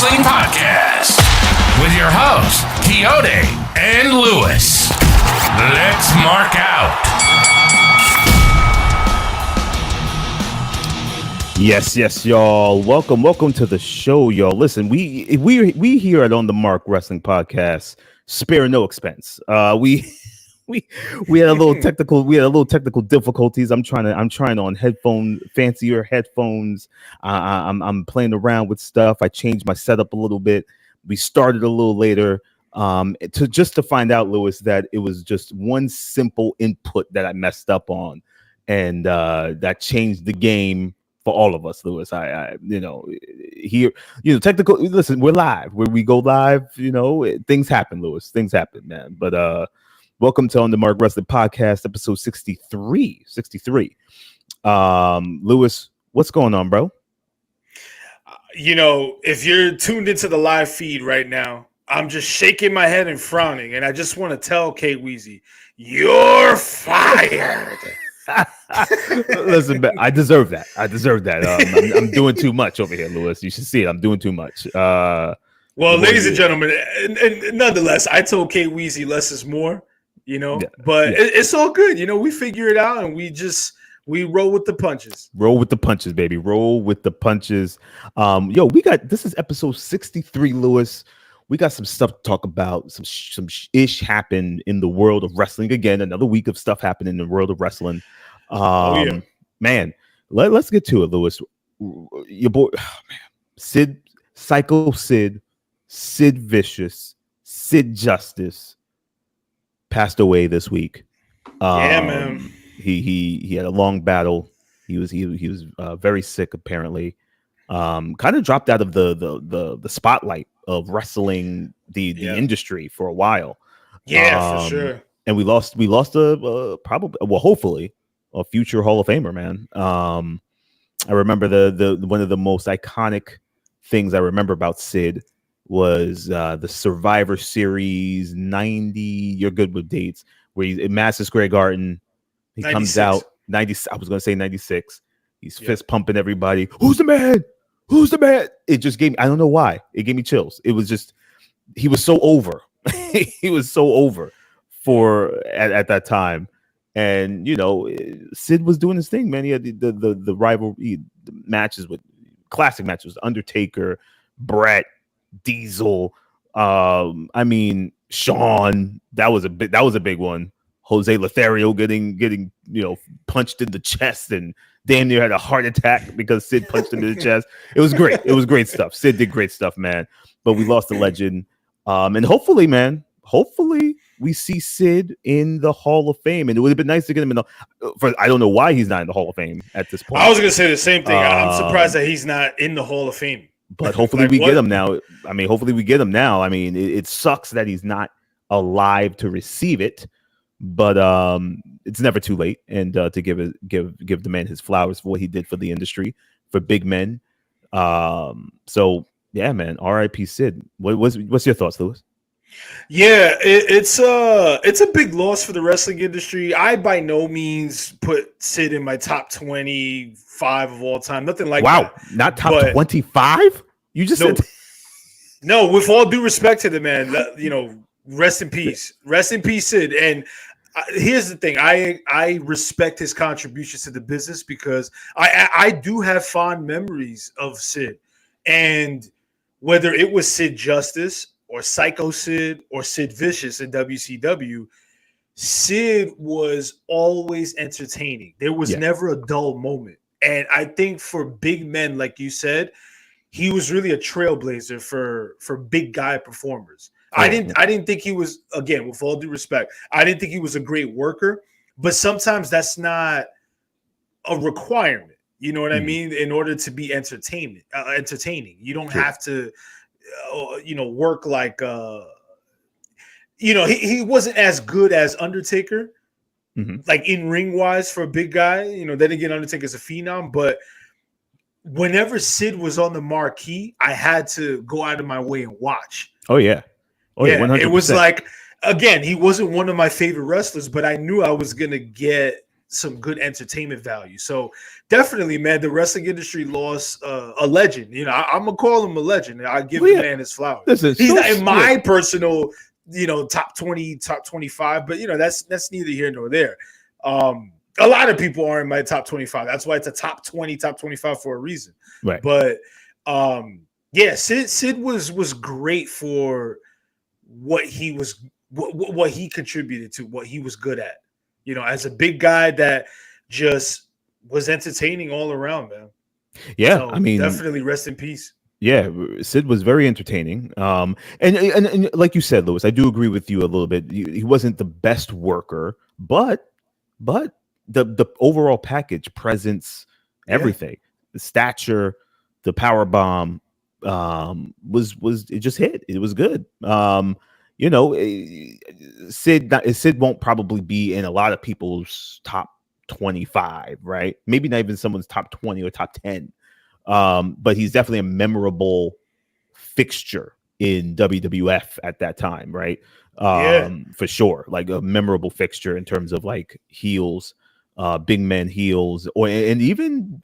Wrestling Podcast with your hosts, Quixote and Lewis. Let's mark out. Yes, y'all. Welcome to the show, y'all. Listen, we here at On the Mark Wrestling Podcast spare no expense. We had a little technical difficulties. I'm trying on fancier headphones. I'm playing around with stuff. I changed my setup a little bit. We started a little later to find out, Lewis, that it was just one simple input that I messed up on, and that changed the game for all of us, Lewis. Technical. Listen, we're live. Where we go live, things happen, Lewis. Things happen, man. But welcome to On the Mark Wrestling Podcast, episode 63. Lewis, what's going on, bro? If you're tuned into the live feed right now, I'm just shaking my head and frowning, and I just want to tell Kay Weezy, you're fired. Listen, I deserve that. I'm doing too much over here, Lewis. You should see it. I'm doing too much. Well, ladies and gentlemen, and nonetheless, I told Kay Weezy less is more. It's all good. We figure it out, and we roll with the punches. Roll with the punches, baby. Roll with the punches. This is episode 63, Lewis. We got some stuff to talk about. Some ish happened in the world of wrestling. Again, another week of stuff happening in the world of wrestling. Man, let's get to it, Lewis. Your boy, Sid, Psycho Sid, Sid Vicious, Sid Justice passed away this week. Man. He had a long battle. He was very sick, apparently. Kind of dropped out of the spotlight of wrestling the industry for a while. For sure. And we lost hopefully a future Hall of Famer, man. I remember the one of the most iconic things I remember about Sid was the Survivor Series 90. You're good with dates, where he's in Madison Square Garden. He 96. Comes out 90. I was going to say 96. He's fist pumping everybody. Who's the man? Who's the man? It just gave me, I don't know why. It gave me chills. It was just, he was so over. He was so over at that time. And, Sid was doing his thing, man. He had the rivalry matches with classic matches, Undertaker, Brett, Diesel. Shawn. That was a big one. Jose Lothario getting punched in the chest and damn near had a heart attack because Sid punched him in the chest. It was great. It was great stuff. Sid did great stuff, man. But we lost the legend. And hopefully, man, we see Sid in the Hall of Fame. And it would have been nice to get him in I don't know why he's not in the Hall of Fame at this point. I was going to say the same thing. I'm surprised that he's not in the Hall of Fame. But hopefully we get him now. It sucks that he's not alive to receive it. But it's never too late, and to give the man his flowers for what he did for the industry, for big men. So yeah, man. R.I.P. Sid. What's your thoughts, Lewis? Yeah, it's a big loss for the wrestling industry. I by no means put Sid in my top 25 of all time. Nothing like that. Wow, not top 25? You just said no. With all due respect to the man, rest in peace. Rest in peace, Sid. And here's the thing. I respect his contributions to the business because I do have fond memories of Sid. And whether it was Sid Justice or Psycho Sid or Sid Vicious in WCW, Sid was always entertaining. There was never a dull moment. And I think for big men, like you said, he was really a trailblazer for big guy performers. I didn't think he was, again, with all due respect, I didn't think he was a great worker, but sometimes that's not a requirement. You know what I mean? In order to be entertaining. You don't have to, work like, he wasn't as good as Undertaker, like in ring wise for a big guy. Then again, Undertaker's a phenom, but whenever Sid was on the marquee, I had to go out of my way and watch. Oh yeah. 100%. It was like, again, he wasn't one of my favorite wrestlers, but I knew I was gonna get some good entertainment value. So definitely, man, the wrestling industry lost a legend. You know, I'm gonna call him a legend. I give the man his flowers. Listen, He's so not in my yeah. personal, top 20, top 25, but that's neither here nor there. A lot of people are in my top 25. That's why it's a top 20, top 25 for a reason. Right. But yeah, Sid was great for what he was, what he contributed to, what he was good at. As a big guy that just was entertaining all around, man. Yeah, So I mean, definitely rest in peace. Yeah, Sid was very entertaining. And like you said, Lewis, I do agree with you a little bit. He wasn't the best worker, but the overall package, presence, everything, the stature, the power bomb, was it just hit. It was good. Sid won't probably be in a lot of people's top 25, right? Maybe not even someone's top 20 or top 10. But he's definitely a memorable fixture in WWF at that time, right? For sure, like a memorable fixture in terms of like heels, big men heels, and even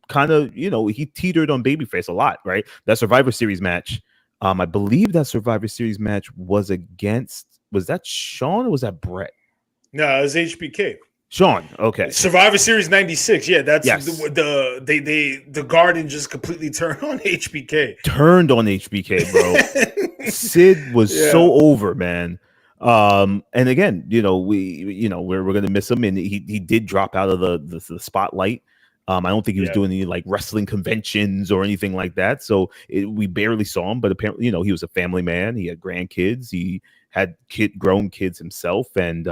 kind of he teetered on babyface a lot, right? That Survivor Series match, I believe that Survivor Series match was that Shawn or was that Brett? No, it was HBK. Sean, okay. Survivor Series '96. Yeah, that's yes. the Garden just completely turned on HBK. Turned on HBK, bro. Sid was so over, man. And again, we're gonna miss him, and he did drop out of the spotlight. I don't think he was doing any like wrestling conventions or anything like that. So we barely saw him, but apparently, he was a family man. He had grandkids. He had grown kids himself, and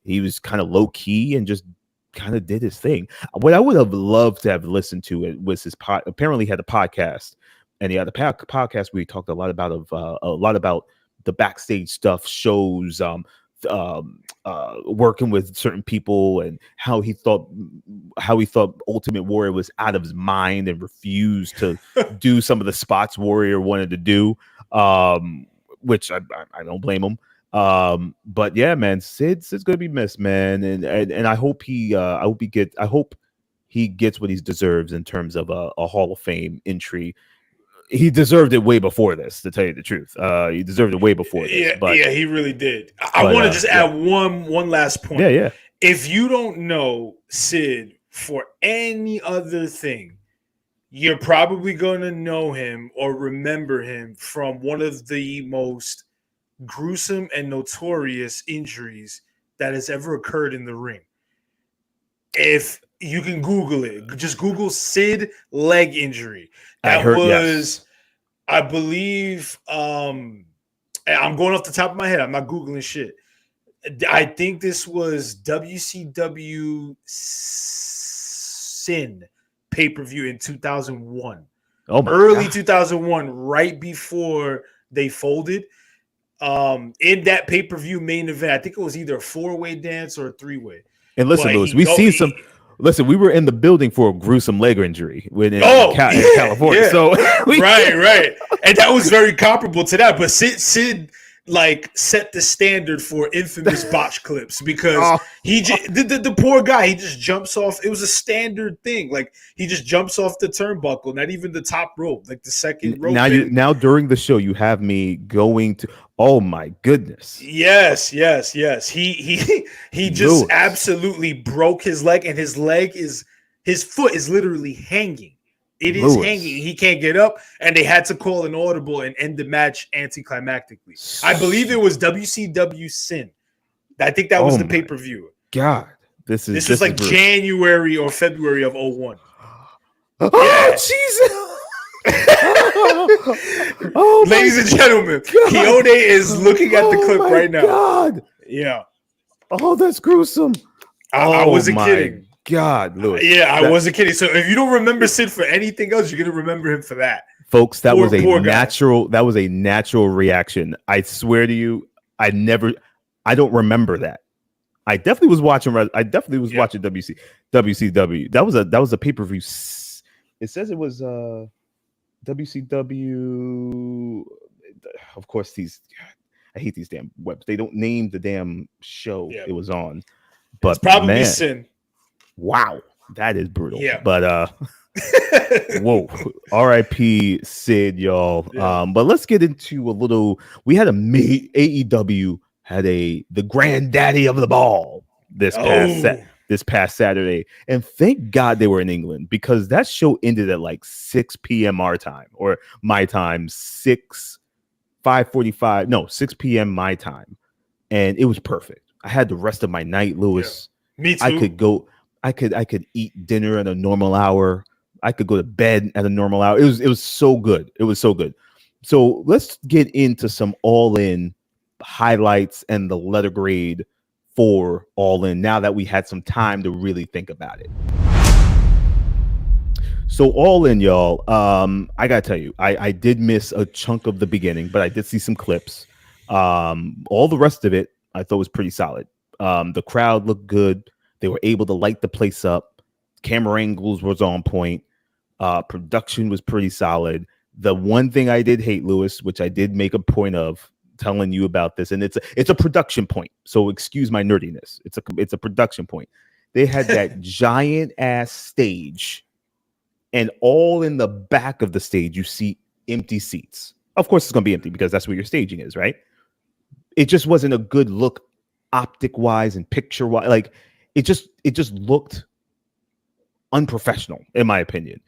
he was kind of low key and just kind of did his thing. What I would have loved to have listened to it was his apparently he had a podcast, and he had a podcast where he talked a lot about the backstage stuff, shows, working with certain people, and how he thought Ultimate Warrior was out of his mind and refused to do some of the spots Warrior wanted to do, which I don't blame him. But yeah, man, Sid's gonna be missed, man, and I hope he gets what he deserves in terms of a Hall of Fame entry. He deserved it way before this, to tell you the truth. He deserved it way before this. Yeah, he really did. I want to just add one last point. Yeah. If you don't know Sid for any other thing, you're probably going to know him or remember him from one of the most gruesome and notorious injuries that has ever occurred in the ring. If you can Google it, just Google Sid leg injury. I believe, I'm going off the top of my head. I'm not Googling shit. I think this was WCW Sin pay-per-view in 2001. Early 2001, right before they folded. In that pay-per-view main event, I think it was either a 4-way dance or a 3-way. And listen, Lewis, we've seen some. Listen, we were in the building for a gruesome leg injury in California. Yeah. So right, and that was very comparable to that. But Sid like set the standard for infamous botch clips because the poor guy, he just jumps off. It was a standard thing. Like he just jumps off the turnbuckle, not even the top rope, like the second rope. Now during the show, you have me going to. Oh my goodness! Yes. He just absolutely broke his leg, and his foot is literally hanging. It is hanging. He can't get up, and they had to call an audible and end the match anticlimactically. I believe it was WCW Sin. I think that was the pay-per-view. God, this was like brutal. January or February of 2001. Oh, Jesus! Ladies and gentlemen, Quixote is looking at the clip right now. God. Yeah. Oh, that's gruesome. I wasn't kidding. God, Lewis. Yeah, I wasn't kidding. So if you don't remember Sid for anything else, you're gonna remember him for that. Folks, that was a natural reaction. I swear to you, I don't remember that. I definitely was watching watching WCW. That was a pay-per-view. It says it was WCW. Of course, I hate these damn webs. They don't name the damn show it was on. But it's probably Sin. Wow, that is brutal. Yeah. But whoa, R.I.P. Sid, y'all. Yeah. But let's get into a little. We had AEW had the granddaddy of the ball Oh, this past Saturday, and thank God they were in England because that show ended at like 6 p.m. our time or my time 5:45 no 6 p.m. my time, and it was perfect. I had the rest of my night, yeah. Lewis. Me I too. could go. I could eat dinner at a normal hour. I could go to bed at a normal hour. It was so good. It was so good. So let's get into some All In highlights and the letter grade for All In. Now that we had some time to really think about it. So All In, y'all. I gotta tell you, I did miss a chunk of the beginning, but I did see some clips. All the rest of it I thought was pretty solid. The crowd looked good. They were able to light the place up. Camera angles was on point. Production was pretty solid. The one thing I did hate, Lewis, which I did make a point of telling you about this, and it's a production point. So excuse my nerdiness. It's a production point. They had that giant ass stage, and all in the back of the stage, you see empty seats. Of course, it's going to be empty because that's where your staging is, right? It just wasn't a good look, optic wise and picture wise. Like it just looked unprofessional, in my opinion.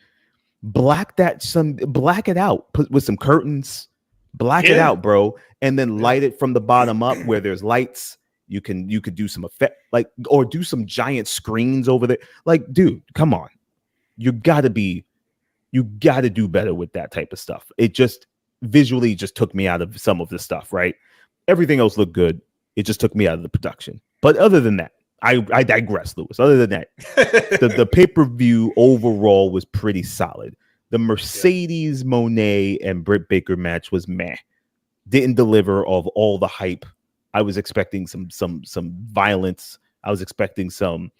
Black it out, put with some curtains, black it Yeah. out, bro, and then Yeah. light it from the bottom up where there's lights. You could do some effect, like, or do some giant screens over there. Like, dude, come on. You gotta do better with that type of stuff. It just visually just took me out of some of the stuff, right? Everything else looked good. It just took me out of the production. But other than that, I digress, Lewis. Other than that, the pay-per-view overall was pretty solid. The Mercedes Moné and Britt Baker match was meh. Didn't deliver of all the hype. I was expecting some violence. I was expecting some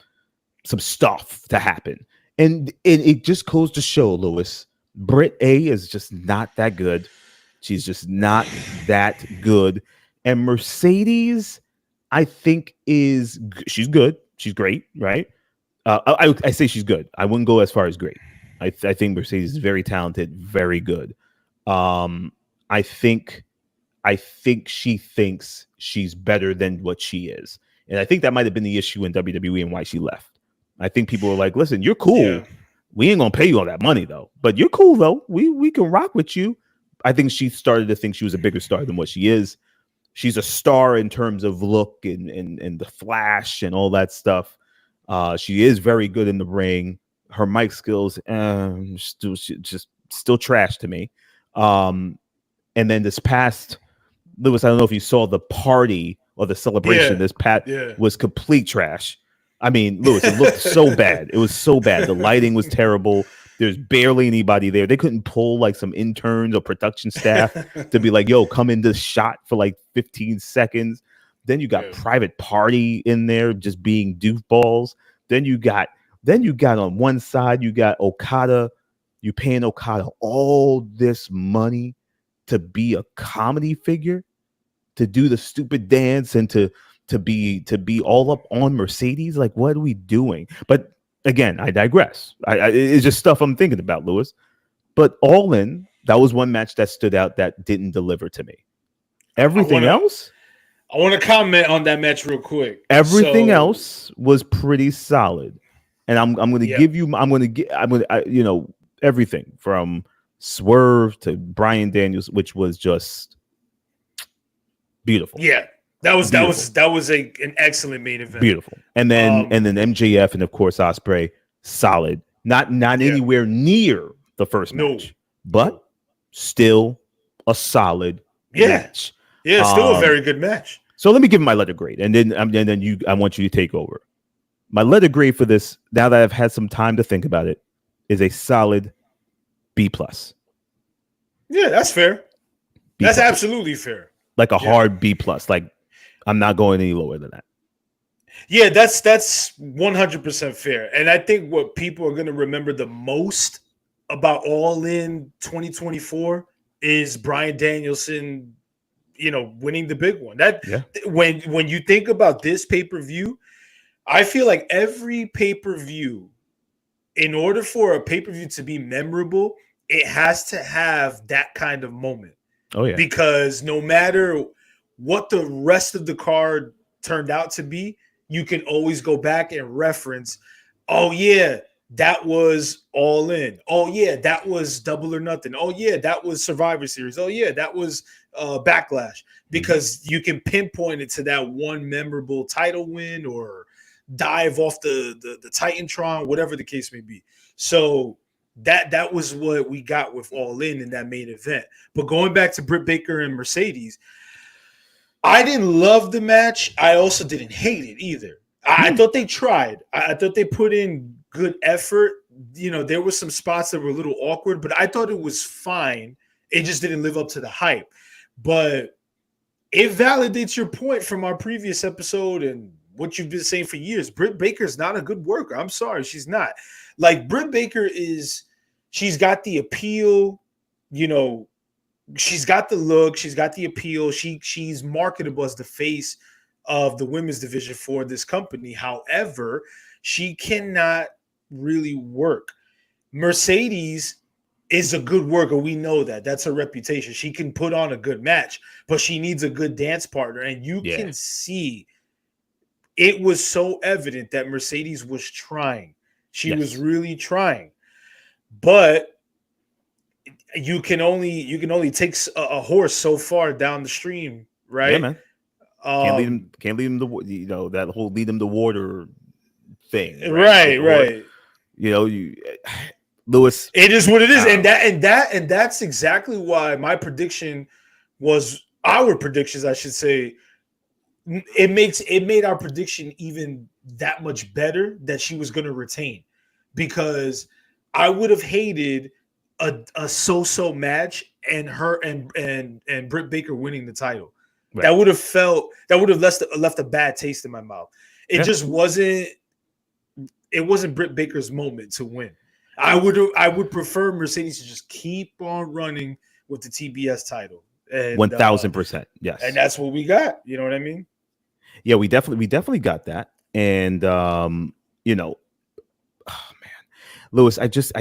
stuff to happen. And it just goes to show, Lewis, Britt A is just not that good. She's just not that good. And Mercedes, I think she's good. She's great, right? I say she's good. I wouldn't go as far as great. I think Mercedes is very talented, very good. Um, I think she thinks she's better than what she is, and I think that might have been the issue in WWE and why she left. I think people were like, "Listen, you're cool. Yeah. We ain't gonna pay you all that money though, but you're cool though. We can rock with you." I think she started to think she was a bigger star than what she is. She's a star in terms of look and the flash and all that stuff. She is very good in the ring. Her mic skills, still trash to me. And then this past Lewis, I don't know if you saw the party or the celebration. Yeah. This pat Yeah. was complete trash. I mean, Lewis, it looked so bad. It was so bad. The lighting was terrible. There's barely anybody there. They couldn't pull like some interns or production staff to be like, yo, come in this shot for like 15 seconds. Then you got Private Party in there just being doofballs. Then you got on one side, you got Okada. You paying Okada all this money to be a comedy figure, to do the stupid dance and to be all up on Mercedes. Like, what are we doing? But again, I digress. It's just stuff I'm thinking about, Lewis. But All In, that was one match that stood out that didn't deliver to me. Everything else, I want to comment on that match real quick. Everything else was pretty solid, and I'm going to give you. Everything from Swerve to Bryan Daniels, which was just beautiful. Yeah, that was an excellent main event. Beautiful. And then MJF and of course Ospreay, solid. Not anywhere near the first match, but still a solid match. Yeah, still a very good match. So let me give my letter grade, and then I want you to take over. My letter grade for this, now that I've had some time to think about it, is a solid B+. Yeah, that's fair. That's absolutely fair. Like a hard B+. Like, I'm not going any lower than that. Yeah, that's 100% fair. And I think what people are going to remember the most about All In 2024 is Bryan Danielson, winning the big one. When you think about this pay-per-view, I feel like every pay-per-view, in order for a pay-per-view to be memorable, it has to have that kind of moment. Oh yeah. Because no matter what the rest of the card turned out to be, you can always go back and reference, oh yeah, that was All In. Oh yeah, that was Double or Nothing. Oh yeah, that was Survivor Series. Oh yeah, that was Backlash. Because you can pinpoint it to that one memorable title win or dive off the Titantron, whatever the case may be. So that was what we got with All In that main event. But going back to Britt Baker and Mercedes, I didn't love the match. I also didn't hate it either. I thought they tried. I thought they put in good effort. You know, there were some spots that were a little awkward, but I thought it was fine. It just didn't live up to the hype. But it validates your point from our previous episode and what you've been saying for years. Britt Baker's not a good worker. I'm sorry, she's not. Like, Britt Baker she's got the appeal, you know, she's got the look, she's got the appeal. She's marketable as the face of the women's division for this company. However, she cannot really work. Mercedes is a good worker. We know that. That's her reputation. She can put on a good match, but she needs a good dance partner. And you can see it was so evident that Mercedes was trying. She was really trying. But you can only take a horse so far down the stream, right? Yeah, man. Can't lead him to, you know, that whole lead him to water thing. Right. You know, Lewis. It is what it is, and that's exactly why my prediction was our predictions, I should say. It made our prediction even that much better that she was going to retain, because I would have hated a so-so match and her and Britt Baker winning the title. Right. That would have left a bad taste in my mouth. It just wasn't. It wasn't Britt Baker's moment to win. I would prefer Mercedes to just keep on running with the TBS title. 1,000%. Yes. And that's what we got. You know what I mean? Yeah, we definitely got that. And you know, oh man, Lewis, I just,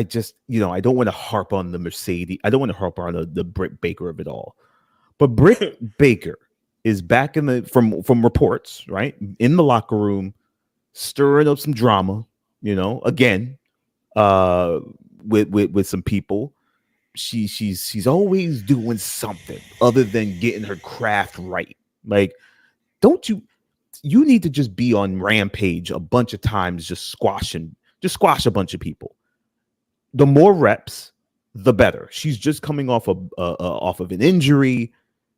you know, I don't want to harp on the Mercedes. I don't want to harp on the Britt Baker of it all. But Britt Baker is back in the from reports, right? In the locker room, stirring up some drama, you know, again, with some people. She's always doing something other than getting her craft right. Like, don't you need to just be on Rampage a bunch of times, just squash a bunch of people. The more reps, the better. She's just coming off of an injury.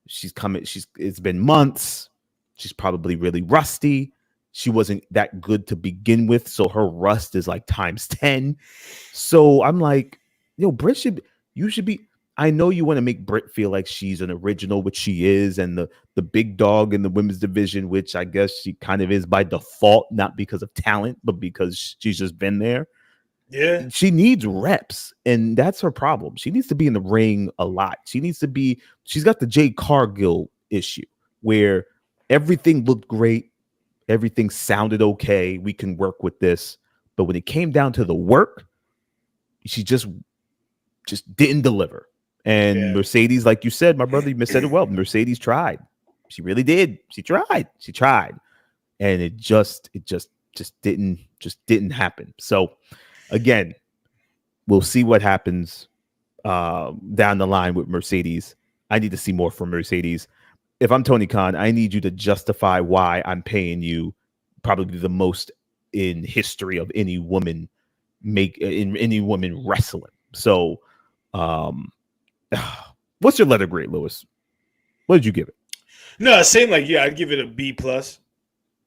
It's been months. She's probably really rusty. She wasn't that good to begin with, so her rust is like times 10. So I'm like, Britt you should be. I know you want to make Britt feel like she's an original, which she is, and the big dog in the women's division, which I guess she kind of is by default, not because of talent, but because she's just been there. Yeah. She needs reps, and that's her problem. She needs to be in the ring a lot. She's got the Jade Cargill issue where everything looked great. Everything sounded okay. We can work with this. But when it came down to the work, she just didn't deliver. And Mercedes, like you said, my brother, you said it well. Mercedes tried. She really did. She tried. And it just didn't happen. So again, we'll see what happens down the line with Mercedes. I need to see more from Mercedes. If I'm Tony Khan, I need you to justify why I'm paying you probably the most in history of any woman wrestling. So, what's your letter grade, Lewis? What did you give it? No, same. Like, I'd give it a B+.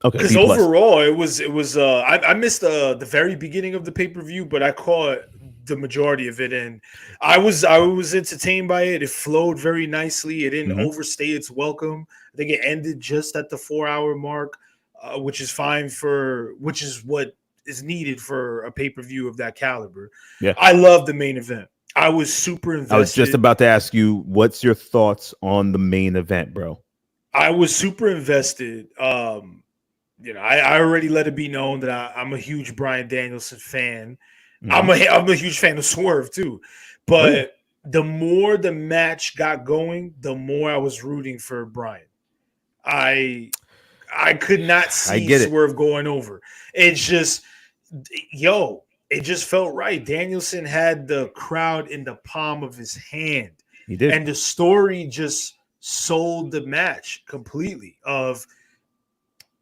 Okay, because overall it was I missed the very beginning of the pay-per-view, but I caught the majority of it, and I was entertained by it. It flowed very nicely. It didn't overstay its welcome. I think it ended just at the 4-hour mark, which is fine which is what is needed for a pay-per-view of that caliber. Yeah, I love the main event. I was super invested. I was just about to ask you, what's your thoughts on the main event, bro? I was super invested. I already let it be known that I'm a huge Bryan Danielson fan. Mhm. I'm a huge fan of Swerve too, Oh yeah, but the more the match got going, the more I was rooting for Bryan. I I could not I see get it. Swerve going over. It's just, it just felt right. Danielson had the crowd in the palm of his hand, He did. and the story just sold the match completely of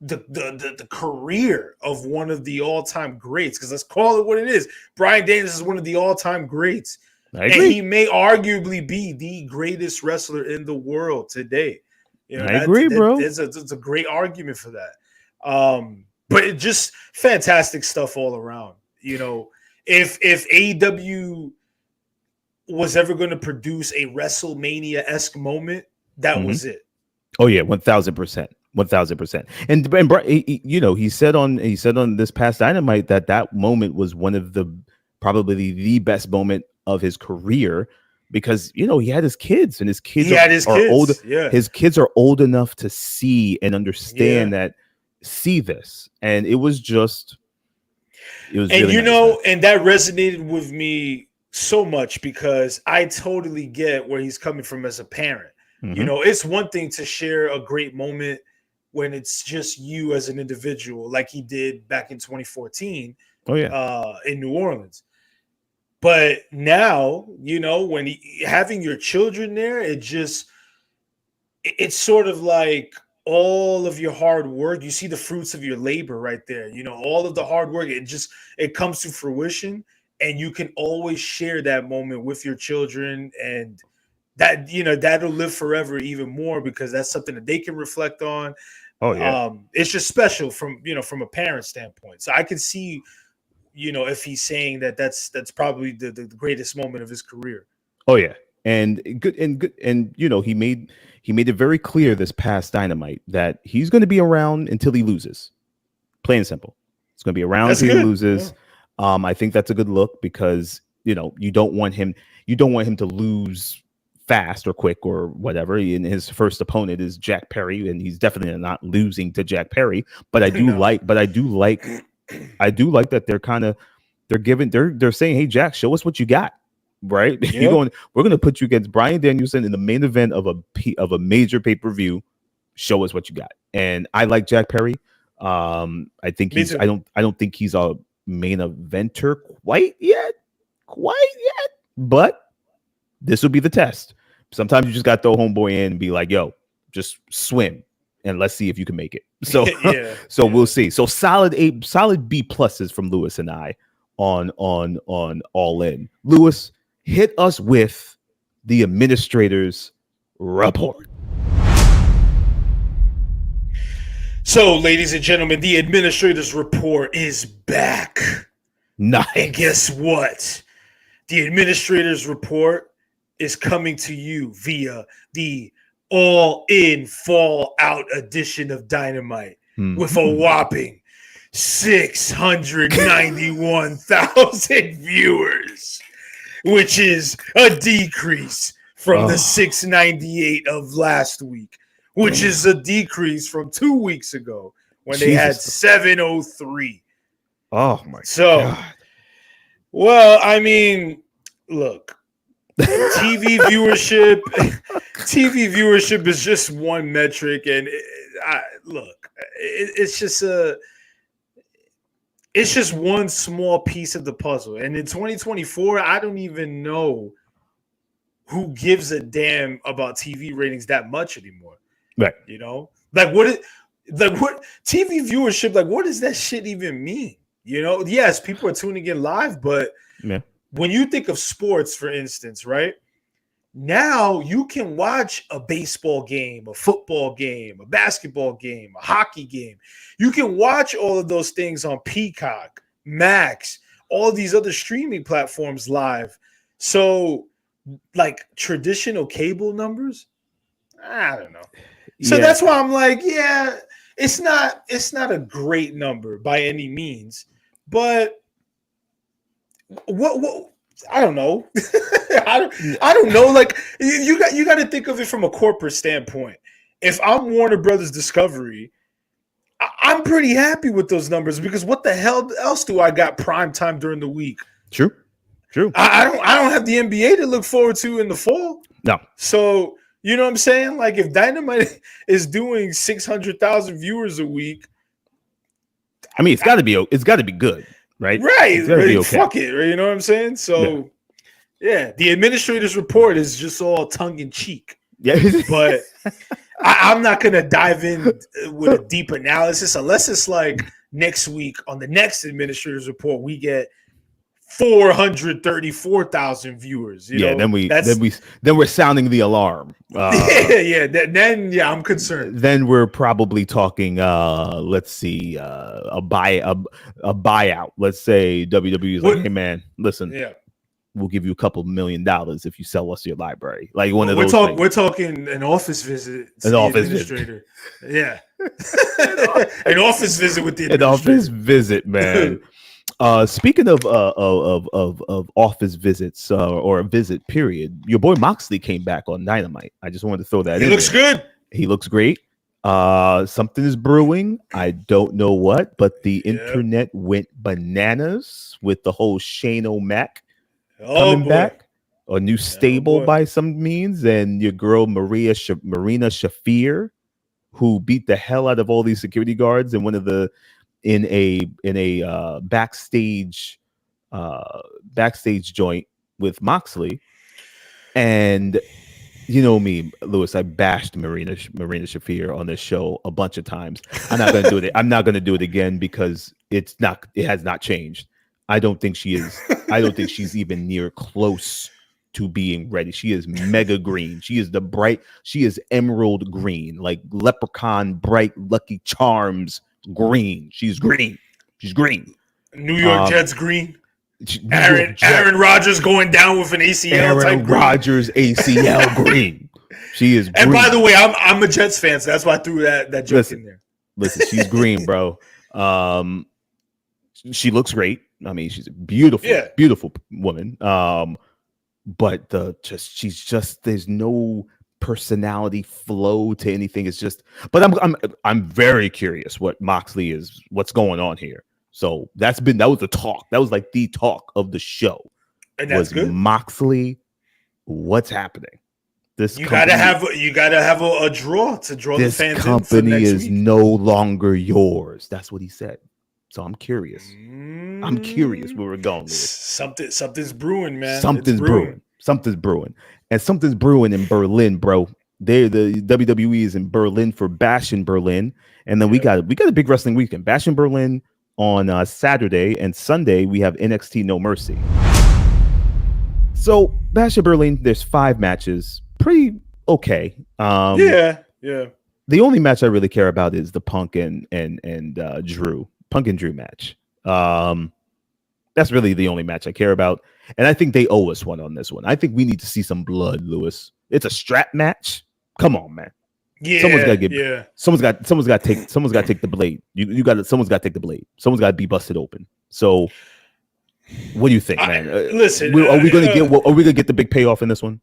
the career of one of the all-time greats, because let's call it what it is. Bryan Danielson is one of the all-time greats, I and agree. he may arguably be the greatest wrestler in the world today. I agree, bro. That's a great argument for that. But it just fantastic stuff all around. If AEW was ever going to produce a WrestleMania-esque moment, that Mhm. was it. Oh yeah, 1000%, 1000%. And he said on this past Dynamite that moment was one of the probably the best moment of his career because he had his kids and his kids He had his are old. kids. Yeah. His kids are old enough to see and Yeah. understand see this, and it was And really nice, man. and that resonated with me so much because I totally get where he's coming from as a parent. Hmm. It's one thing to share a great moment when it's just you as an individual, like he did back in 2014 Oh yeah, in New Orleans. But now, when having your children there, it's sort of like all of your hard work. You see the fruits of your labor right there. All of the hard work, it comes to fruition, and you can always share that moment with your children, and that'll live forever even more because that's something that they can reflect on. oh yeah. It's just special from a parent standpoint. So I can see, if he's saying that's probably the greatest moment of his career. Oh yeah, and he made it very clear this past Dynamite that he's going to be around until he loses. Plain and simple, it's going to be around That's until he good. loses. Yeah. I think that's a good look because you don't want him to lose fast or quick or whatever. And his first opponent is Jack Perry, and he's definitely not losing to Jack Perry. But No. I do like that they're saying, hey Jack, show us what you got. Right? Yeah. We're gonna put you against Bryan Danielson in the main event of a major pay-per-view. Show us what you got. And I like Jack Perry. I think Me too. I don't think he's a main eventer quite yet, but this will be the test. Sometimes you just got to throw homeboy in and be like, yo, just swim and let's see if you can make it. So Yeah. so Yeah. we'll see. So solid B pluses from Lewis and I on All In. Lewis, hit us with the administrator's report. So, ladies and gentlemen, the administrator's report is back. Nice. And guess what? The administrator's report is coming to you via the All In Fall Out edition of Dynamite with a whopping 691,000 viewers, which is a decrease from the 698 of last week, which is a decrease from 2 weeks ago when they had 703. Oh my So, God. well, I mean, look, TV viewership, TV viewership is just one metric, and it's just one small piece of the puzzle. And in 2024, I don't even know who gives a damn about TV ratings that much anymore. Right. Like what TV viewership, like what does that shit even mean? Yes, people are tuning in live, but Yeah. when you think of sports, for instance, right? Now you can watch a baseball game, a football game, a basketball game, a hockey game. You can watch all of those things on Peacock, Max, all these other streaming platforms live. So, like traditional cable numbers, I don't know. So Yeah. that's why I'm like, yeah, it's not a great number by any means, but what I don't know. I don't know. Like you got to think of it from a corporate standpoint. If I'm Warner Brothers Discovery, I'm pretty happy with those numbers because what the hell else do I got prime time during the week? True. I don't have the NBA to look forward to in the fall. No. So you know what I'm saying? Like if Dynamite is doing 600,000 viewers a week, I mean, it's got to be good, right? Right. It's gotta be okay. Fuck it. Right? You know what I'm saying? So, yeah, the administrator's report is just all tongue in cheek. Yeah. But I'm not going to dive in with a deep analysis unless it's like next week on the next administrator's report, we get 434,000 viewers. Then we're sounding the alarm. Then I'm concerned. Then we're probably talking. Let's see, a buyout. Let's say WWE is like, hey man, listen, we'll give you a couple $1 million if you sell us your library. Like one of those. We're talking an office visit. An office administrator. Yeah, an office visit with the administrator. An office visit, man. Speaking of office visits or a visit period, your boy Moxley came back on Dynamite. I just wanted to throw that in. He looks good. He looks great. Something is brewing. I don't know what, but the internet went bananas with the whole Shane O'Mac coming back. A new stable by some means, and your girl Marina Shafir, who beat the hell out of all these security guards in one of the in a backstage joint with Moxley. And you know me, Lewis, I bashed Marina Shafir on this show a bunch of times. I'm not going to do it. I'm not going to do it again because it has not changed. I don't think she's even near close to being ready. She is mega green. She is emerald green, like leprechaun bright Lucky Charms green. She's green. New York Jets green. Aaron Rodgers going down with an ACL. Aaron Rodgers ACL green. She is. And green. by the way, I'm a Jets fan, so that's why I threw that joke in there. Listen, she's green, bro. She looks great. I mean, she's a beautiful woman. But there's no personality flow to anything. It's just, but I'm very curious what's going on here. So that was the talk. That was like the talk of the show. And that's good. Moxley, what's happening? You gotta have a draw to draw the fans in. This company is no longer yours. That's what he said. So I'm curious. I'm curious where we're going with it. Something's brewing, man. Something's brewing. And something's brewing in Berlin, bro. The WWE is in Berlin for Bash in Berlin, and then we got a big wrestling weekend. Bash in Berlin on Saturday, and Sunday we have NXT No Mercy. So Bash in Berlin, there's 5 matches, pretty okay. Yeah. The only match I really care about is the Punk and Drew match. That's really the only match I care about, and I think they owe us one on this one. I think we need to see some blood, Lewis. It's a strap match. Come on, man. Yeah, someone's got to take the blade. Someone's got to take the blade. Someone's got to be busted open. So, what do you think, man? Listen, are we gonna get the big payoff in this one?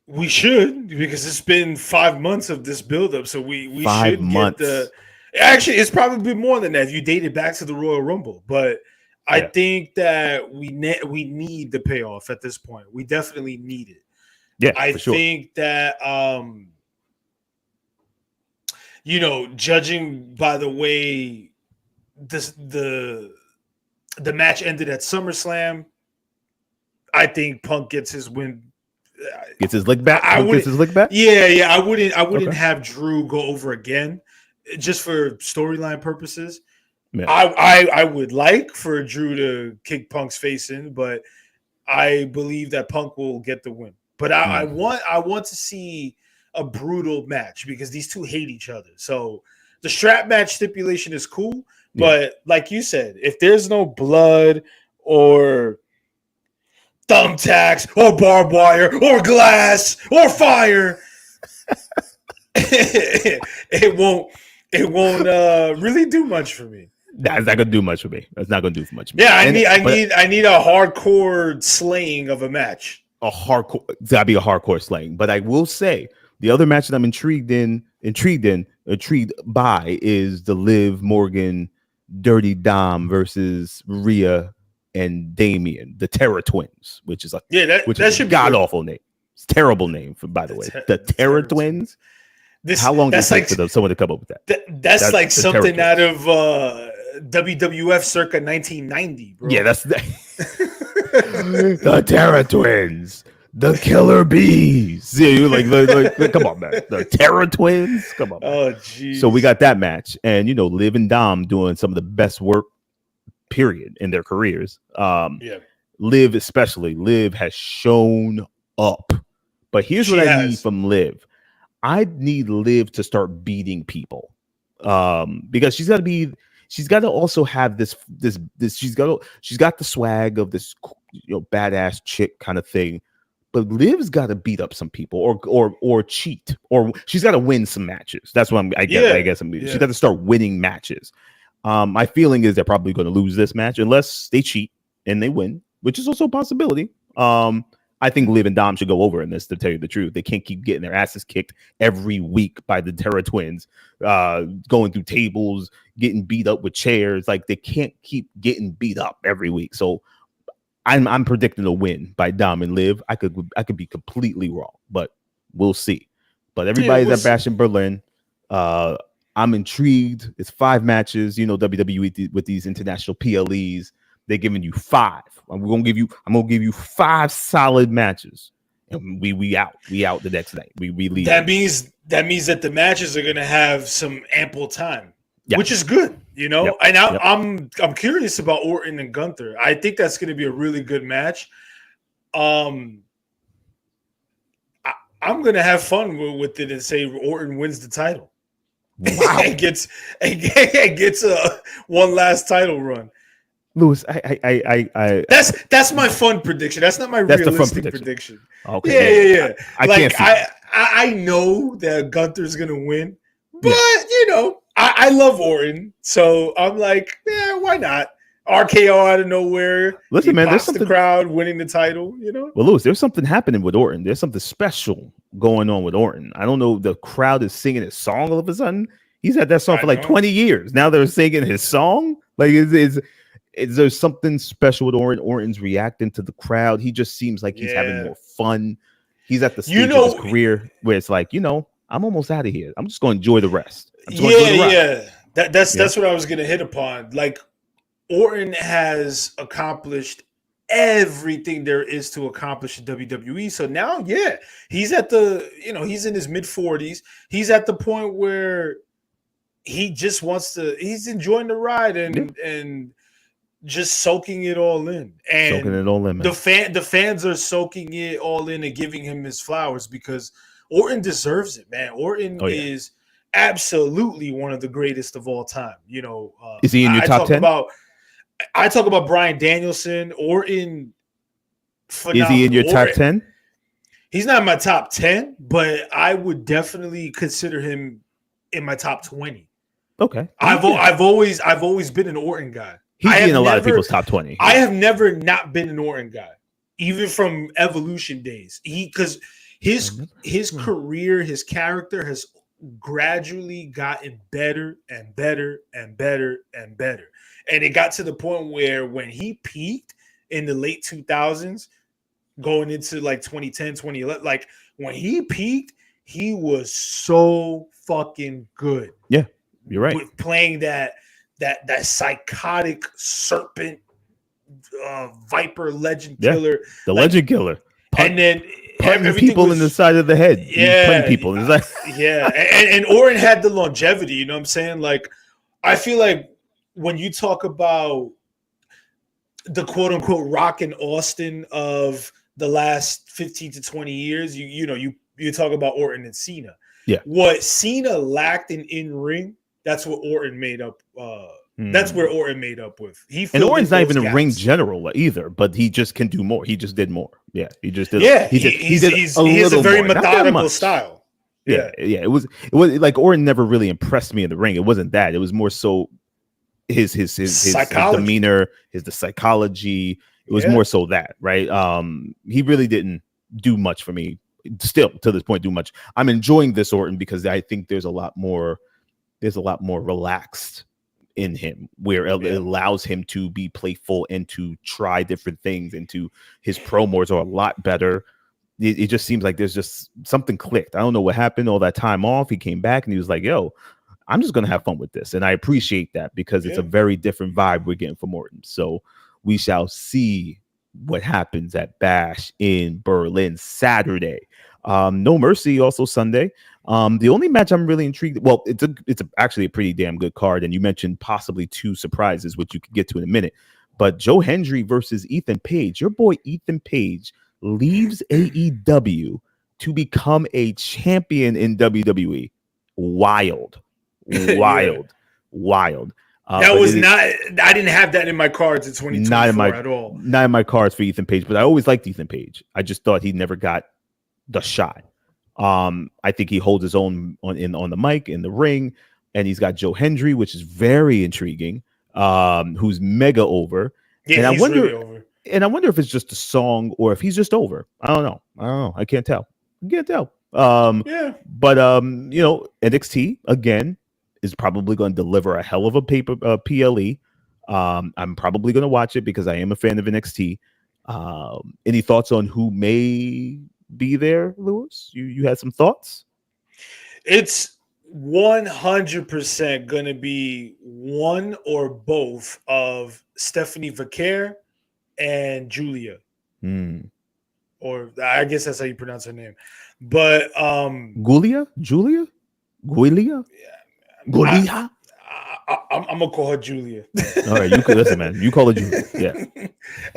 We should, because it's been 5 months of this buildup. So we should get the. Actually, it's probably more than that if you date it back to the Royal Rumble. But I think that we need the payoff at this point. We definitely need it. Yeah, I think that judging by the way the match ended at SummerSlam, I think Punk gets his win. Gets his leg back. Yeah. I wouldn't have Drew go over again, just for storyline purposes. Yeah. I would like for Drew to kick Punk's face in, but I believe that Punk will get the win. But I want to see a brutal match because these two hate each other. So the strap match stipulation is cool, but like you said, if there's no blood or thumbtacks or barbed wire or glass or fire, it won't really do much for me. That's not gonna do much for me. That's not gonna do much for me. Yeah, I need a hardcore slaying of a match. It's gotta be a hardcore slaying. But I will say the other match that I'm intrigued in intrigued by is the Liv Morgan Dirty Dom versus Rhea and Damien, the Terror Twins, which is a god awful name. It's a terrible name, by the way. The Terror Twins. How long did it take for someone to come up with that? That's like something out of WWF circa 1990, bro. Yeah, that's the Terror Twins, the Killer Bees. Yeah, you're like, come on, man. The Terror Twins. Come on, man. Oh, jeez. So we got that match, and Liv and Dom doing some of the best work, period, in their careers. Liv especially. Liv has shown up, but here's what I need from Liv. I need Liv to start beating people, because she's got to also have this. She's got the swag of this, badass chick kind of thing, but Liv's got to beat up some people or cheat, or she's got to win some matches. That's what I guess she's got to start winning matches. My feeling is they're probably going to lose this match unless they cheat and they win, which is also a possibility. I think Liv and Dom should go over in this, to tell you the truth. They can't keep getting their asses kicked every week by the Terror Twins, going through tables, getting beat up with chairs. Like, they can't keep getting beat up every week. So I'm predicting a win by Dom and Liv. I could be completely wrong, but we'll see. But everybody's at Bash in Berlin. I'm intrigued. It's 5 matches. WWE with these international PLEs, they're giving you 5. I'm gonna give you 5 solid matches, and we out the next night. We leave. That means that the matches are gonna have some ample time, which is good, And I'm curious about Orton and Gunther. I think that's gonna be a really good match. I'm gonna have fun with it and say Orton wins the title. Wow, and gets a one last title run. Lewis, that's my fun prediction. That's not my realistic prediction. Okay. Yeah. I know that Gunther's gonna win, but I love Orton, so I'm like, why not? RKO out of nowhere. Listen, man, there's something, the crowd winning the title. Well, Lewis, there's something happening with Orton. There's something special going on with Orton. I don't know. The crowd is singing his song all of a sudden. He's had that song for like 20 years. Now they're singing his song. Like, is there something special with Orton? Orton's reacting to the crowd. He just seems like he's having more fun. He's at the stage of his career where it's like, I'm almost out of here. I'm just going to enjoy the rest. That's what I was going to hit upon. Like, Orton has accomplished everything there is to accomplish in WWE. So now, he's at he's in his mid 40s. He's at the point where he just he's enjoying the ride and just soaking it all in. And soaking it all in, man. The fans are soaking it all in and giving him his flowers because Orton deserves it, man. Orton is absolutely one of the greatest of all time. Is he in your top 10? I talk about Bryan Danielson. Orton, phenomenal. Is he in your top 10? He's not in my top 10, but I would definitely consider him in my top 20. Okay. I've always been an Orton guy. He's in a lot of people's top 20. I have never not been an Orton guy, even from Evolution days. Because his career, his character has gradually gotten better and better and better and better. And it got to the point where when he peaked in the late 2000s, going into like 2010, 2011, like when he peaked, he was so fucking good. Yeah, you're right. With playing that psychotic serpent, viper legend killer, the legend killer, and then punting people in the side of the head. Punting people. And Orton had the longevity. You know what I'm saying? Like, I feel like when you talk about the quote unquote Rock and Austin of the last 15 to 20 years, you talk about Orton and Cena. Yeah, what Cena lacked in ring, that's what Orton made up. That's where Orton made up with. And Orton's not even a ring general either, but he just can do more. He just did more. Yeah, he just did. Yeah, he has a very methodical style. Yeah. It was like Orton never really impressed me in the ring. It wasn't that. It was more so his demeanor, the psychology. It was more so that, right? He really didn't do much for me. Still to this point, do much. I'm enjoying this Orton because I think there's a lot more is a lot more relaxed in him, where it allows him to be playful and to try different things, and to his promos are a lot better. It just seems like there's just something clicked. I don't know what happened. All that time off, he came back and he was like, yo, I'm just going to have fun with this. And I appreciate that, because it's a very different vibe we're getting from Orton. So we shall see what happens at Bash in Berlin Saturday. No Mercy also Sunday. The only match I'm really intrigued. Well, it's actually a pretty damn good card. And you mentioned possibly 2 surprises, which you could get to in a minute. But Joe Hendry versus Ethan Page. Your boy Ethan Page leaves AEW to become a champion in WWE. Wild. Wild. That was not. I didn't have that in my cards in 2024 at all. Not in my cards for Ethan Page, but I always liked Ethan Page. I just thought he never got the shot. I think he holds his own on the mic, in the ring, and he's got Joe Hendry, which is very intriguing. Who's mega over. Yeah, he's really over. And I wonder if it's just a song or if he's just over. I don't know. I can't tell. But NXT again is probably going to deliver a hell of a PLE. I'm probably going to watch it because I am a fan of NXT. Any thoughts on who may be there, Lewis? You had some thoughts? It's 100% going to be one or both of Stephanie Vaquer and Julia. Or I guess that's how you pronounce her name. But Julia? Yeah. I'm gonna call her Julia. All right, you could listen, man. You call her Julia. Yeah.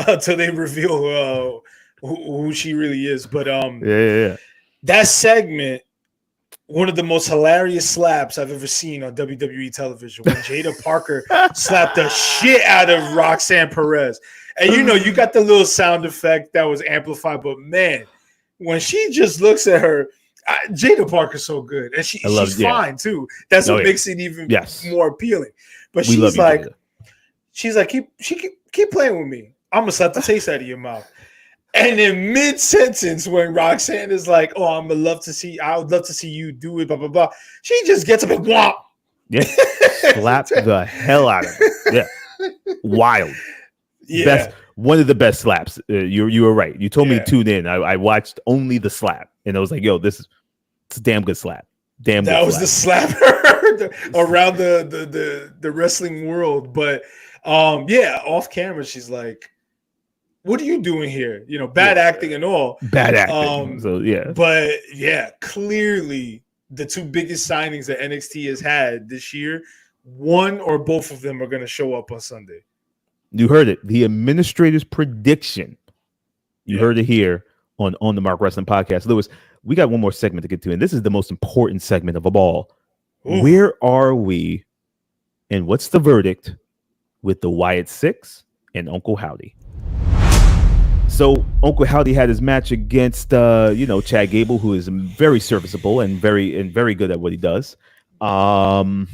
Until they reveal who she really is. But yeah. That segment, one of the most hilarious slaps I've ever seen on WWE television, when Jada Parker slapped the shit out of Roxanne Perez. And you got the little sound effect that was amplified, but man, when she just looks at her, Jada Parker's so good, and she's fine too. That's what makes it even more appealing. But she's like, keep playing with me. I'm gonna slap the taste out of your mouth. And in mid-sentence, when Roxanne is like, "Oh, I would love to see you do it," blah blah blah, she just gets up and whomp. Yeah, slap the hell out of her. Yeah, wild. Yeah, one of the best slaps. You were right. You told me to tune in. I watched only the slap, and I was like, "Yo, it's a damn good slap." That was the slap around the wrestling world. But off camera, she's like, "What are you doing here?" Bad acting and all. Bad acting. But clearly the 2 biggest signings that NXT has had this year, one or both of them are going to show up on Sunday. You heard it. The administrator's prediction. You heard it here on the Mark Wrestling Podcast. Lewis, we got one more segment to get to, and this is the most important segment of them all. Oof. Where are we, and what's the verdict with the Wyatt Six and Uncle Howdy? So Uncle Howdy had his match against Chad Gable, who is very serviceable and very good at what he does. I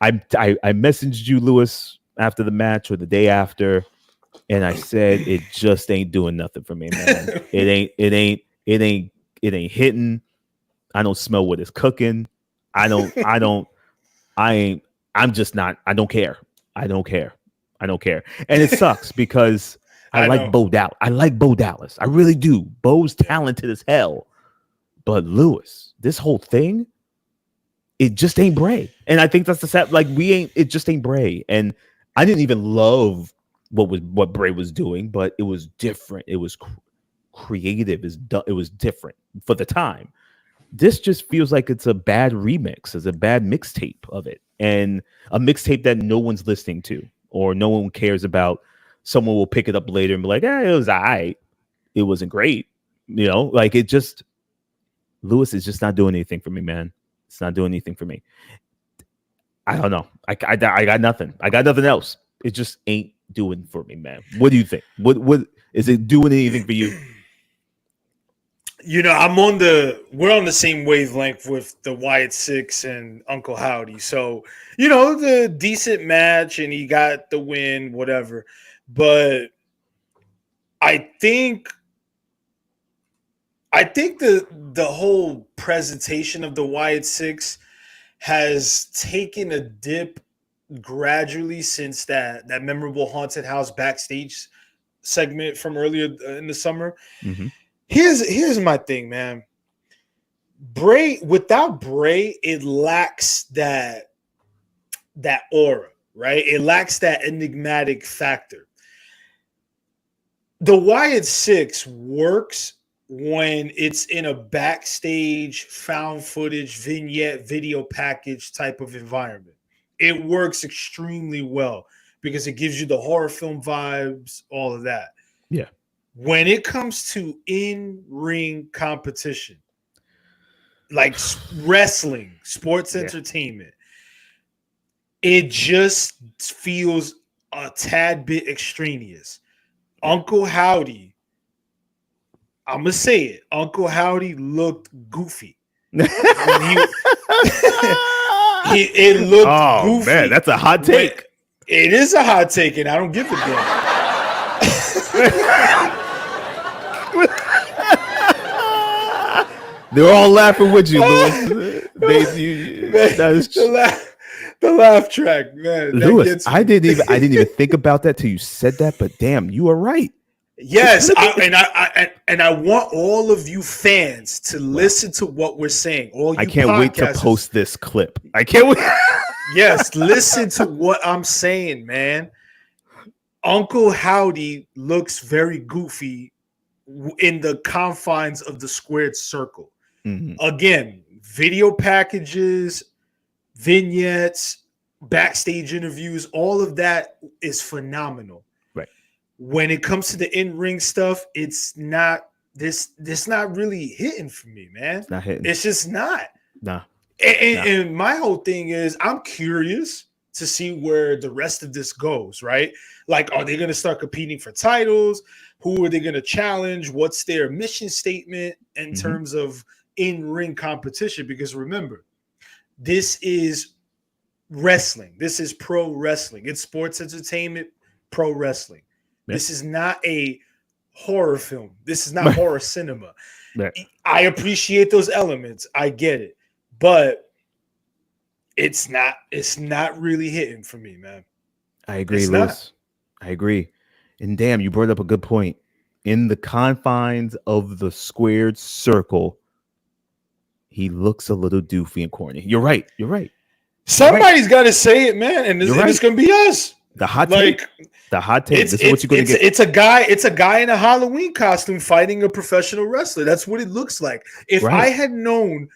messaged you, Lewis, after the match or the day after, and I said it just ain't doing nothing for me, man. It ain't hitting. I don't smell what it's cooking. I'm just not. I don't care. And it sucks because I like Bo Dallas. I like Bo Dallas. I really do. Bo's talented as hell. But Lewis, this whole thing, it just ain't Bray. And I think that's the sad. It just ain't Bray. And I didn't even love what Bray was doing, but it was different. It was creative. It was different for the time. This just feels like it's a bad remix. It's a bad mixtape of it, and a mixtape that no one's listening to or no one cares about. Someone will pick it up later and be like, it was all right. It wasn't great. Lewis is just not doing anything for me, man. It's not doing anything for me. I don't know. I got nothing. I got nothing else. It just ain't doing for me, man. What do you think? What is it doing anything for you? We're on the same wavelength with the Wyatt Six and Uncle Howdy. So, the decent match and he got the win, whatever. But I think the whole presentation of the Wyatt Six has taken a dip gradually since that memorable haunted house backstage segment from earlier in the summer. Mhm. Here's my thing, man. Without Bray, it lacks that aura, right? It lacks that enigmatic factor. The Wyatt Six works when it's in a backstage found footage vignette video package type of environment. It works extremely well because it gives you the horror film vibes, all of that. Yeah. When it comes to in-ring competition, like wrestling, sports entertainment, it just feels a tad bit extraneous. Uncle Howdy, I'm gonna say it. Uncle Howdy looked goofy. It looked goofy. Man, that's a hot take. It is a hot take, and I don't give a damn. They're all laughing with you, Lewis. The laugh track, man. Lewis, I didn't even think about that till you said that. But damn, you are right. Yes, I want all of you fans to listen to what we're saying. I can't wait to post this clip. I can't wait. Yes, listen to what I'm saying, man. Uncle Howdy looks very goofy in the confines of the squared circle. Mm-hmm. Again, video packages, vignettes, backstage interviews, all of that is phenomenal. Right. When it comes to the in-ring stuff, it's not not really hitting for me, man. It's not hitting. It's just not. Nah. And my whole thing is I'm curious to see where the rest of this goes, right? Like, are they going to start competing for titles? Who are they going to challenge? What's their mission statement in terms of in-ring competition? Because remember, this is wrestling. This is pro wrestling. It's sports entertainment, pro wrestling. Yeah. This is not a horror film. This is not horror cinema. Yeah. I appreciate those elements. I get it. But it's not really hitting for me, man. I agree, Lewis. I agree. And damn, you brought up a good point. In the confines of the squared circle, he looks a little doofy and corny. You're right. Somebody's got to say it, man, and it's going to be us. The hot take. This is what you're going to get. It's a guy in a Halloween costume fighting a professional wrestler. That's what it looks like. If I had known,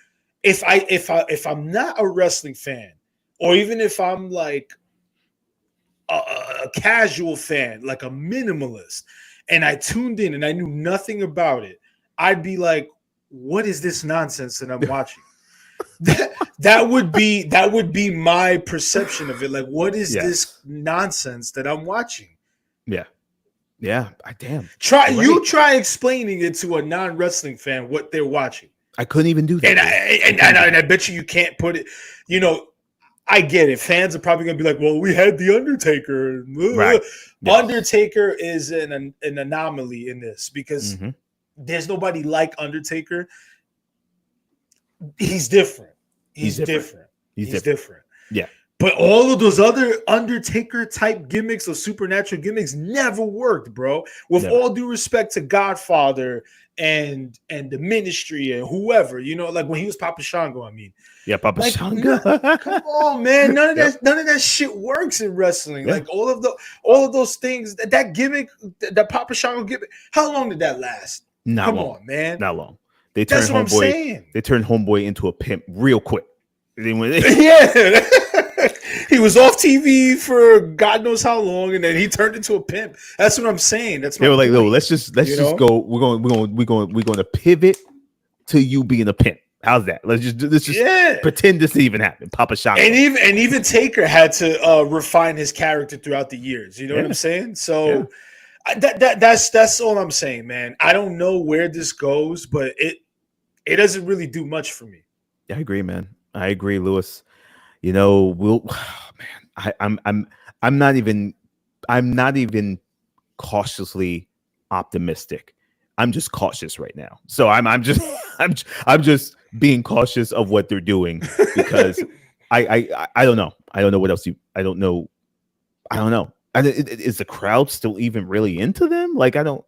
if I'm not a wrestling fan, or even if I'm like a casual fan, like a minimalist, and I tuned in and I knew nothing about it, I'd be like, what is this nonsense that I'm watching? that would be my perception of it. Like, what is this nonsense that I'm watching? Yeah. Damn. Try explaining it to a non-wrestling fan what they're watching. I couldn't even do that. And I bet you can't put it. You know, I get it. Fans are probably gonna be like, "Well, we had the Undertaker." Right. Yeah. Undertaker is an anomaly in this because there's nobody like Undertaker. He's different. He's different. Yeah. But all of those other Undertaker type gimmicks or supernatural gimmicks never worked, bro. With all due respect to Godfather and the Ministry and whoever, you know, like when he was Papa Shango, I mean. Yeah, Papa Shango. Come on, man. None of that shit works in wrestling. Yeah. Like all of those things, that gimmick, that Papa Shango gimmick, how long did that last? Come on, man. Not long. That's what I'm saying. They turned Homeboy into a pimp real quick. Yeah. He was off TV for God knows how long, and then he turned into a pimp. That's what I'm saying. They were like, "No, let's just go. We're going to pivot to you being a pimp. How's that? Let's just pretend this even happened." Papa Shango. And even Taker had to refine his character throughout the years. You know what I'm saying? So that's all I'm saying, man. I don't know where this goes, but it doesn't really do much for me. I agree, man. I agree, Lewis. You know, I'm not even cautiously optimistic. I'm just cautious right now. So I'm just being cautious of what they're doing because I don't know. I don't know what else I don't know. Is the crowd still even really into them? Like, are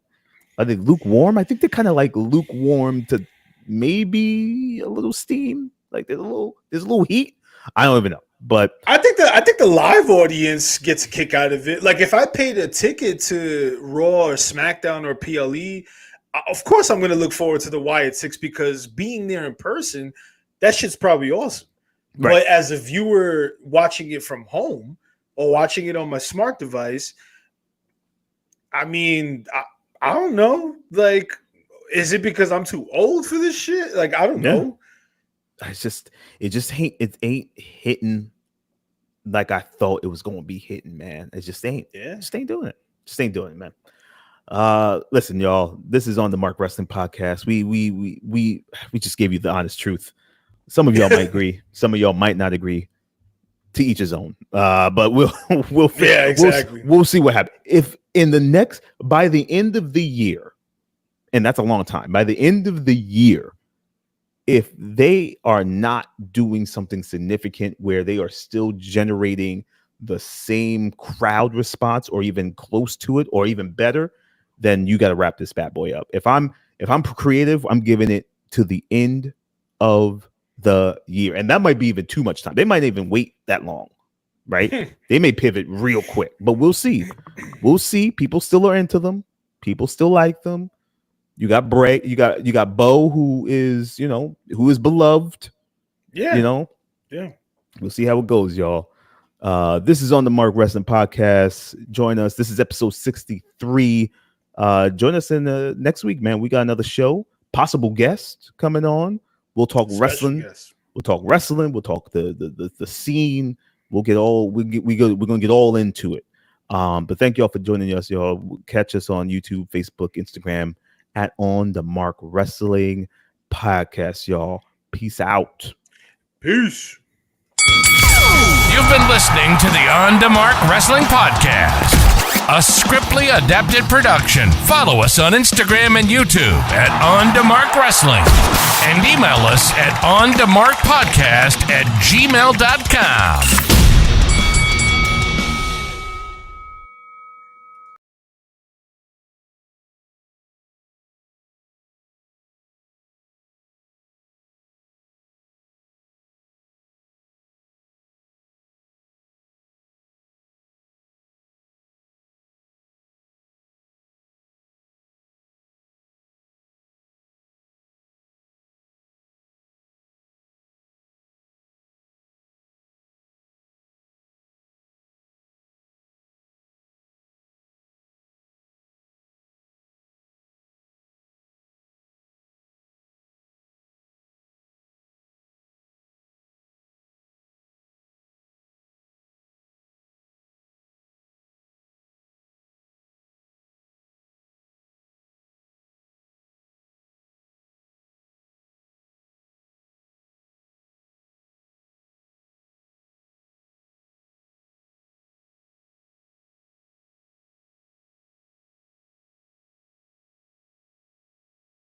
they lukewarm? I think they're kind of like lukewarm to maybe a little steam. Like there's a little heat. I don't even know. But I think the live audience gets a kick out of it. Like if I paid a ticket to Raw or SmackDown or PLE, of course I'm going to look forward to the Wyatt Six because being there in person, that shit's probably awesome. Right. But as a viewer watching it from home or watching it on my smart device, I mean, I don't know. Like, is it because I'm too old for this shit? Like, I don't know. It ain't hitting like I thought it was going to be hitting, man. It just ain't. Yeah. Just ain't doing it. Just ain't doing it, man. Listen, y'all. This is on the Mark Wrestling Podcast. We just gave you the honest truth. Some of y'all might agree. Some of y'all might not agree. To each his own. But we'll yeah, exactly. We'll see what happens. If by the end of the year, and that's a long time. By the end of the year, if they are not doing something significant where they are still generating the same crowd response or even close to it or even better, then you got to wrap this bad boy up. If I'm creative, I'm giving it to the end of the year. And that might be even too much time. They might even wait that long, right? They may pivot real quick, but we'll see. We'll see. People still are into them. People still like them. You got Bray, you got Bo, who is beloved. Yeah. Yeah. We'll see how it goes, y'all. This is on the Mark Wrestling Podcast. Join us. This is episode 63. Join us in next week, man. We got another show. Possible guest coming on. We'll talk wrestling. We'll talk wrestling. We'll talk the scene. We're gonna get all into it. But thank y'all for joining us, y'all. Catch us on YouTube, Facebook, Instagram at On the Mark Wrestling Podcast, y'all. Peace out. Peace. You've been listening to the On the Mark Wrestling Podcast, a Scriptly adapted production. Follow us on Instagram and YouTube at On the Mark Wrestling, and email us at onthemarkpodcast@gmail.com.